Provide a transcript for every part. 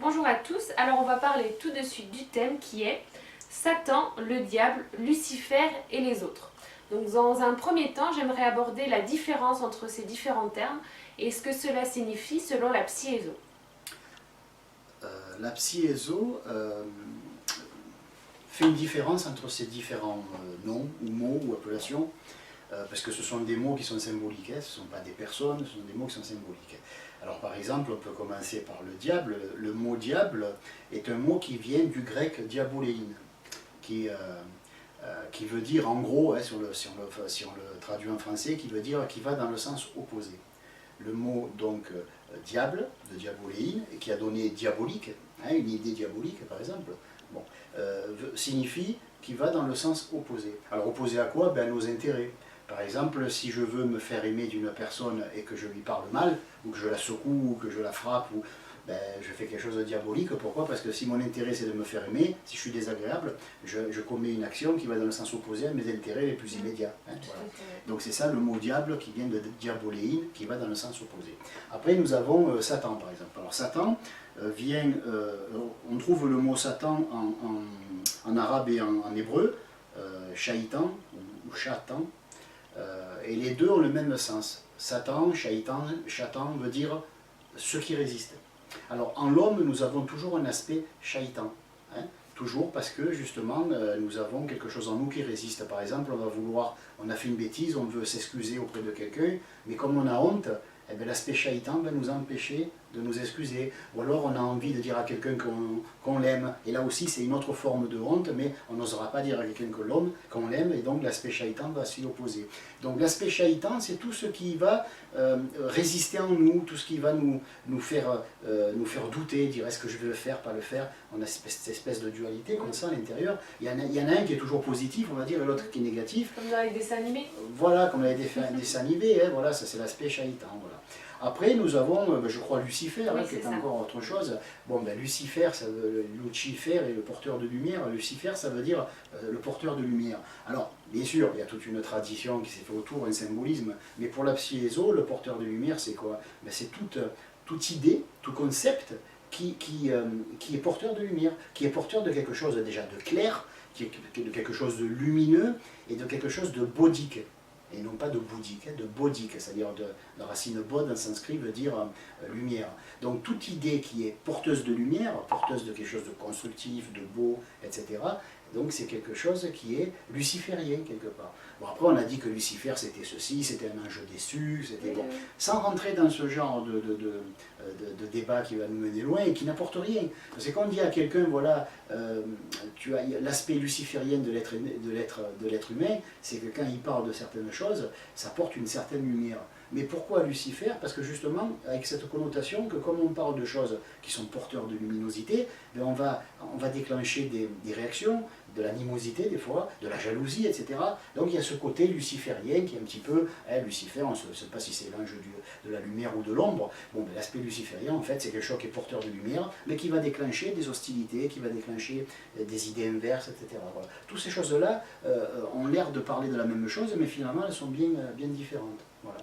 Bonjour à tous, alors on va parler tout de suite du thème qui est Satan, le diable, Lucifer et les autres. Donc dans un premier temps, j'aimerais aborder la différence entre ces différents termes et ce que cela signifie selon la psy-éso. La psy-éso fait une différence entre ces différents noms ou mots ou appellations parce que ce sont des mots qui sont symboliques, ce ne sont pas des personnes, ce sont des mots qui sont symboliques. Alors par exemple, on peut commencer par le diable. Le mot diable est un mot qui vient du grec diaboléin, qui veut dire en gros, si on le traduit en français, qui veut dire qui va dans le sens opposé. Le mot donc diable, de diaboléin, qui a donné diabolique, une idée diabolique par exemple, bon, signifie qui va dans le sens opposé. Alors opposé à quoi? À nos intérêts. Par exemple, si je veux me faire aimer d'une personne et que je lui parle mal, ou que je la secoue, ou que je la frappe, ou je fais quelque chose de diabolique. Pourquoi? Parce que si mon intérêt c'est de me faire aimer, si je suis désagréable, je commets une action qui va dans le sens opposé à mes intérêts les plus immédiats. Voilà. Donc c'est ça le mot diable qui vient de diaboléin, qui va dans le sens opposé. Après nous avons Satan par exemple. Alors Satan vient, on trouve le mot Satan en arabe et en hébreu, shaitan ou shatan. Et les deux ont le même sens. Satan, shaitan veut dire ce qui résiste. Alors en l'homme, nous avons toujours un aspect shaitan. Toujours parce que justement, nous avons quelque chose en nous qui résiste. Par exemple, on a fait une bêtise, on veut s'excuser auprès de quelqu'un, mais comme on a honte, l'aspect shaitan va nous empêcher de nous excuser. Ou alors on a envie de dire à quelqu'un qu'on l'aime, et là aussi c'est une autre forme de honte, mais on n'osera pas dire à quelqu'un qu'on l'aime, et donc l'aspect shaitan va s'y opposer. Donc l'aspect shaitan, c'est tout ce qui va résister en nous, tout ce qui va nous faire douter, dire est-ce que je vais le faire, pas le faire. On a cette espèce de dualité comme ça à l'intérieur. Il y en a un qui est toujours positif, on va dire, et l'autre qui est négatif. Comme dans les dessins animés. Voilà, comme dans les dessins animés, voilà, ça c'est l'aspect shaitan. Voilà. Après, nous avons, je crois, Lucifer, oui, qui est ça. encore autre chose. Bon, Lucifer, Lucifer est le porteur de lumière. Lucifer, ça veut dire le porteur de lumière. Alors, bien sûr, il y a toute une tradition qui s'est fait autour, un symbolisme, mais pour la psy-éso, le porteur de lumière, c'est quoi? C'est toute idée, tout concept qui est porteur de lumière, qui est porteur de quelque chose déjà de clair, de quelque chose de lumineux et de quelque chose de bouddhique. Et non pas de bouddhique, de bouddhique, c'est-à-dire de la racine bod en sanskrit veut dire lumière. Donc toute idée qui est porteuse de lumière, porteuse de quelque chose de constructif, de beau, etc., donc c'est quelque chose qui est luciférien quelque part. Bon, après on a dit que Lucifer c'était ceci, c'était un ange déçu, c'était bon. Sans rentrer dans ce genre de débat qui va nous mener loin et qui n'apporte rien. Parce que quand on dit à quelqu'un, voilà, tu as l'aspect luciférien de l'être humain, c'est que quand il parle de certaines choses, ça porte une certaine lumière. Mais pourquoi Lucifer? Parce que justement, avec cette connotation que comme on parle de choses qui sont porteurs de luminosité, on va déclencher des réactions, de l'animosité des fois, de la jalousie, etc. Donc il y a ce côté luciférien qui est un petit peu, Lucifer, on ne sait pas si c'est l'ange de la lumière ou de l'ombre. Bon, l'aspect luciférien, en fait, c'est quelque chose qui est porteur de lumière, mais qui va déclencher des hostilités, qui va déclencher des idées inverses, etc. Voilà. Toutes ces choses-là ont l'air de parler de la même chose, mais finalement elles sont bien différentes. Voilà.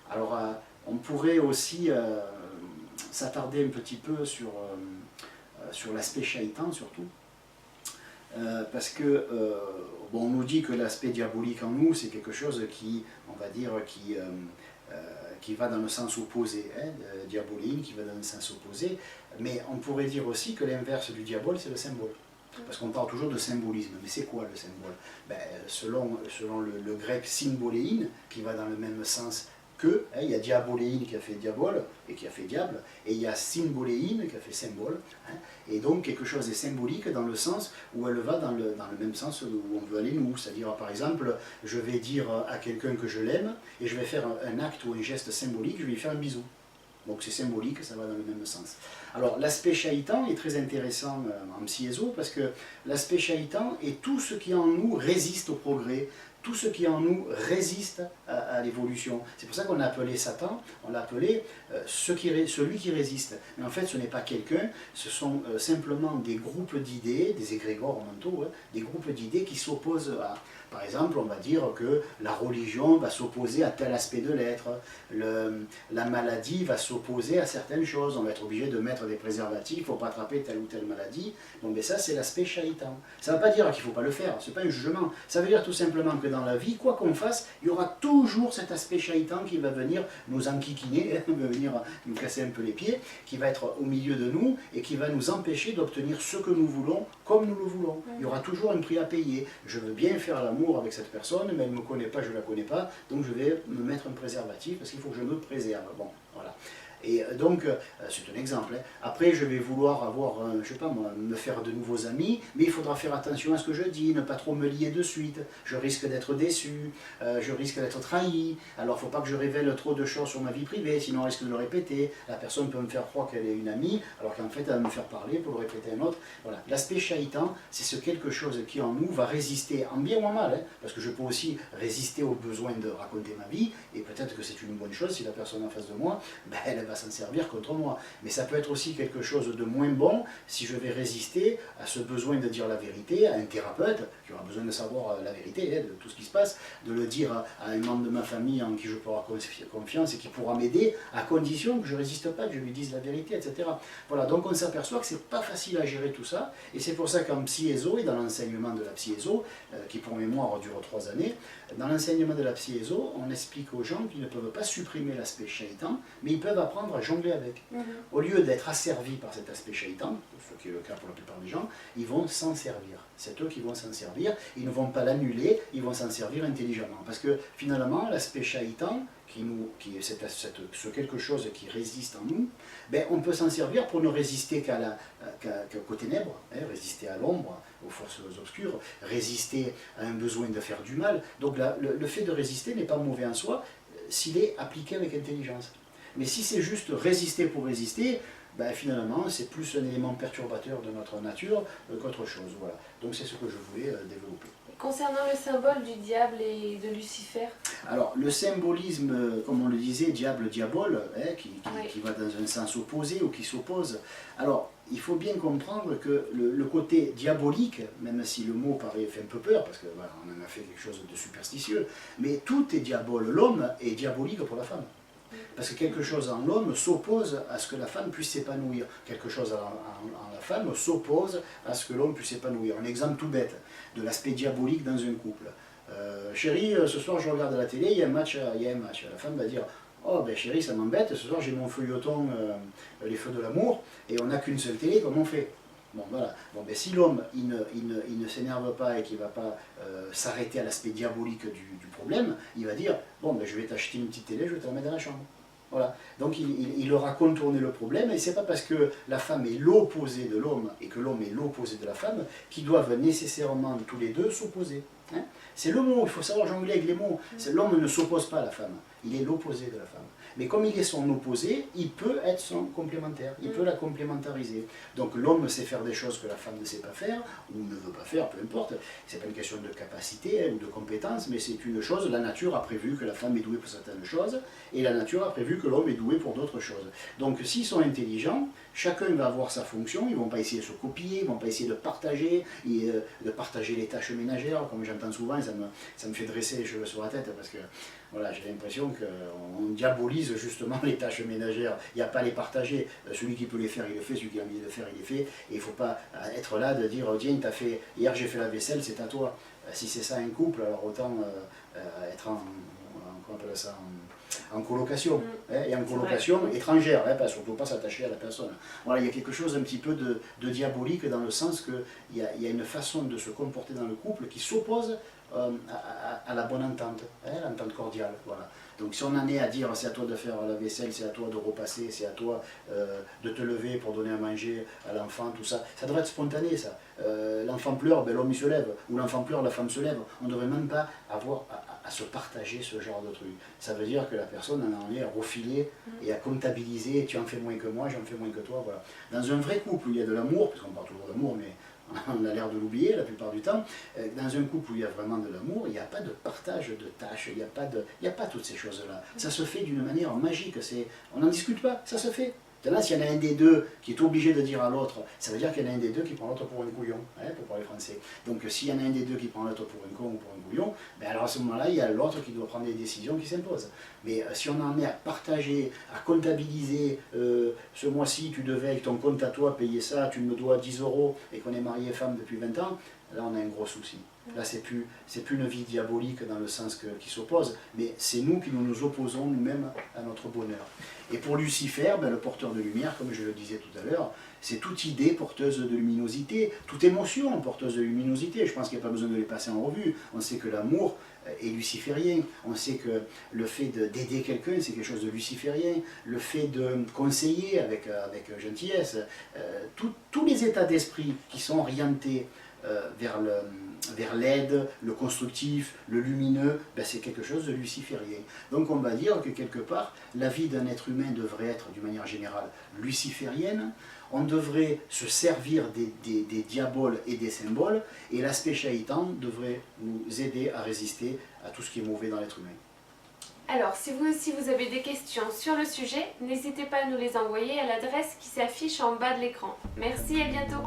Alors, on pourrait aussi s'attarder un petit peu sur l'aspect shaitan, surtout, parce que, on nous dit que l'aspect diabolique en nous, c'est quelque chose qui, on va dire, qui va dans le sens opposé, diaboline, qui va dans le sens opposé, mais on pourrait dire aussi que l'inverse du diable, c'est le symbole. Parce qu'on parle toujours de symbolisme, mais c'est quoi le symbole? Selon le grec symboléin, qui va dans le même sens que, il y a diaboléin qui a fait diabole et qui a fait diable, et il y a symboléin qui a fait symbole, et donc quelque chose est symbolique dans le sens où elle va dans le même sens où on veut aller nous, c'est-à-dire par exemple, je vais dire à quelqu'un que je l'aime, et je vais faire un acte ou un geste symbolique, je vais lui faire un bisou. Donc c'est symbolique, ça va dans le même sens. Alors l'aspect shaitan est très intéressant en psy-éso parce que l'aspect shaitan est tout ce qui en nous résiste au progrès, tout ce qui en nous résiste à l'évolution. C'est pour ça qu'on a appelé Satan, on l'a appelé celui qui résiste. Mais en fait ce n'est pas quelqu'un, ce sont simplement des groupes d'idées, des égrégores mentaux, des groupes d'idées qui s'opposent Par exemple, on va dire que la religion va s'opposer à tel aspect de l'être, la maladie va s'opposer à certaines choses, on va être obligé de mettre des préservatifs pour pas attraper telle ou telle maladie. Donc ben ça c'est l'aspect shaitan. Ça ne veut pas dire qu'il ne faut pas le faire, ce n'est pas un jugement. Ça veut dire tout simplement que dans la vie, quoi qu'on fasse, il y aura toujours cet aspect shaitan qui va venir nous enquiquiner, va venir nous casser un peu les pieds, qui va être au milieu de nous et qui va nous empêcher d'obtenir ce que nous voulons comme nous le voulons. Il y aura toujours un prix à payer. Je veux bien faire l'amour avec cette personne, mais elle ne me connaît pas, je ne la connais pas, donc je vais me mettre un préservatif parce qu'il faut que je me préserve. Bon, voilà. Et donc, c'est un exemple. Hein. Après, je vais vouloir avoir, je sais pas moi, me faire de nouveaux amis, mais il faudra faire attention à ce que je dis, ne pas trop me lier de suite. Je risque d'être déçu, je risque d'être trahi. Alors, il ne faut pas que je révèle trop de choses sur ma vie privée, sinon on risque de le répéter. La personne peut me faire croire qu'elle est une amie, alors qu'en fait, elle va me faire parler pour le répéter à un autre. Voilà. L'aspect shaitan, c'est ce quelque chose qui en nous va résister, en bien ou en mal, hein, parce que je peux aussi résister au besoin de raconter ma vie, et peut-être que c'est une bonne chose si la personne en face de moi, ben, elle va s'en servir contre moi. Mais ça peut être aussi quelque chose de moins bon si je vais résister à ce besoin de dire la vérité à un thérapeute qui aura besoin de savoir la vérité de tout ce qui se passe, de le dire à un membre de ma famille en qui je peux avoir confiance et qui pourra m'aider à condition que je ne résiste pas, que je lui dise la vérité, etc. Voilà, donc on s'aperçoit que c'est pas facile à gérer tout ça, et c'est pour ça qu'en psy-éso et dans l'enseignement de la psy-éso, qui pour mémoire dure 3 années, dans l'enseignement de la psy-éso, on explique aux gens qu'ils ne peuvent pas supprimer l'aspect shaitan, mais ils peuvent apprendre à jongler avec. Au lieu d'être asservis par cet aspect shaitan, ce qui est le cas pour la plupart des gens, ils vont s'en servir. C'est eux qui vont s'en servir, ils ne vont pas l'annuler, ils vont s'en servir intelligemment. Parce que finalement, l'aspect shaitan, qui est ce quelque chose qui résiste en nous, ben, on peut s'en servir pour ne résister qu'aux ténèbres, hein, résister à l'ombre, aux forces obscures, résister à un besoin de faire du mal. Donc le fait de résister n'est pas mauvais en soi, s'il est appliqué avec intelligence. Mais si c'est juste résister pour résister, ben finalement c'est plus un élément perturbateur de notre nature qu'autre chose. Voilà. Donc c'est ce que je voulais développer. Concernant le symbole du diable et de Lucifer? Alors le symbolisme, comme on le disait, diable-diabole, hein, qui va dans un sens opposé ou qui s'oppose. Alors il faut bien comprendre que le côté diabolique, même si le mot fait un peu peur, parce qu'on voilà, en a fait quelque chose de superstitieux, mais tout est diabole. L'homme est diabolique pour la femme. Parce que quelque chose en l'homme s'oppose à ce que la femme puisse s'épanouir. Quelque chose en la femme s'oppose à ce que l'homme puisse s'épanouir. Un exemple tout bête de l'aspect diabolique dans un couple. Chérie, ce soir je regarde la télé, il y a un match. La femme va dire, oh ben chérie, ça m'embête, ce soir j'ai mon feuilleton, les feux de l'amour, et on n'a qu'une seule télé, comment on fait? Bon, voilà. Bon, ben, si l'homme il ne s'énerve pas et qu'il ne va pas s'arrêter à l'aspect diabolique du problème, il va dire, bon ben, je vais t'acheter une petite télé, je vais te la mettre dans la chambre. Voilà. Donc il aura contourné le problème, et c'est pas parce que la femme est l'opposé de l'homme et que l'homme est l'opposé de la femme qu'ils doivent nécessairement tous les deux s'opposer. Hein? C'est le mot, il faut savoir jongler avec les mots. L'homme ne s'oppose pas à la femme, il est l'opposé de la femme. Mais comme il est son opposé, il peut être son complémentaire, il peut la complémentariser. Donc l'homme sait faire des choses que la femme ne sait pas faire, ou ne veut pas faire, peu importe. C'est pas une question de capacité hein, ou de compétence, mais c'est une chose, la nature a prévu que la femme est douée pour certaines choses, et la nature a prévu que l'homme est doué pour d'autres choses. Donc s'ils sont intelligents, chacun va avoir sa fonction, ils ne vont pas essayer de se copier, ils ne vont pas essayer de partager les tâches ménagères, comme j'entends souvent, ça me fait dresser les cheveux sur la tête, parce que voilà, j'ai l'impression qu'on diabolise justement les tâches ménagères. Il n'y a pas à les partager. Celui qui peut les faire, il le fait. Celui qui a envie de le faire, il les fait. Et il ne faut pas être là de dire, tiens, hier j'ai fait la vaisselle, c'est à toi. Si c'est ça un couple, alors autant être on appelle ça, en colocation. Hein, et en colocation étrangère, hein, surtout pas s'attacher à la personne. Voilà, il y a quelque chose un petit peu de diabolique dans le sens qu'il y a une façon de se comporter dans le couple qui s'oppose à la bonne entente, hein, l'entente cordiale. Voilà. Donc si on en est à dire c'est à toi de faire la vaisselle, c'est à toi de repasser, c'est à toi de te lever pour donner à manger à l'enfant, tout ça, ça devrait être spontané ça. L'enfant pleure, ben, l'homme il se lève, ou l'enfant pleure, la femme se lève. On ne devrait même pas avoir à se partager ce genre de truc. Ça veut dire que la personne en est à refiler et à comptabiliser, tu en fais moins que moi, j'en fais moins que toi. Voilà. Dans un vrai couple où il y a de l'amour, parce qu'on parle toujours d'amour, mais on a l'air de l'oublier la plupart du temps, dans un couple où il y a vraiment de l'amour, il n'y a pas de partage de tâches, il n'y a pas toutes ces choses-là. Ça se fait d'une manière magique, on n'en discute pas, ça se fait. Maintenant, s'il y en a un des deux qui est obligé de dire à l'autre, ça veut dire qu'il y en a un des deux qui prend l'autre pour un couillon, hein, pour parler français. Donc s'il y en a un des deux qui prend l'autre pour un con ou pour un couillon, ben alors à ce moment-là, il y a l'autre qui doit prendre des décisions qui s'imposent. Mais si on en est à partager, à comptabiliser, ce mois-ci tu devais avec ton compte à toi payer ça, tu me dois 10 € et qu'on est marié femme depuis 20 ans, là on a un gros souci. Là c'est plus une vie diabolique dans le sens qui s'oppose, mais c'est nous qui nous opposons nous-mêmes à notre bonheur. Et pour Lucifer, ben, le porteur de lumière, comme je le disais tout à l'heure, c'est toute idée porteuse de luminosité, toute émotion porteuse de luminosité. Je pense qu'il n'y a pas besoin de les passer en revue. On sait que l'amour est luciférien, on sait que le fait d'aider quelqu'un, c'est quelque chose de luciférien, le fait de conseiller avec gentillesse, tous les états d'esprit qui sont orientés vers l'aide, le constructif, le lumineux, ben c'est quelque chose de luciférien. Donc on va dire que quelque part, la vie d'un être humain devrait être, d'une manière générale, luciférienne. On devrait se servir des diaboles et des symboles, et l'aspect shaïtan devrait nous aider à résister à tout ce qui est mauvais dans l'être humain. Alors, si vous aussi vous avez des questions sur le sujet, n'hésitez pas à nous les envoyer à l'adresse qui s'affiche en bas de l'écran. Merci et à bientôt.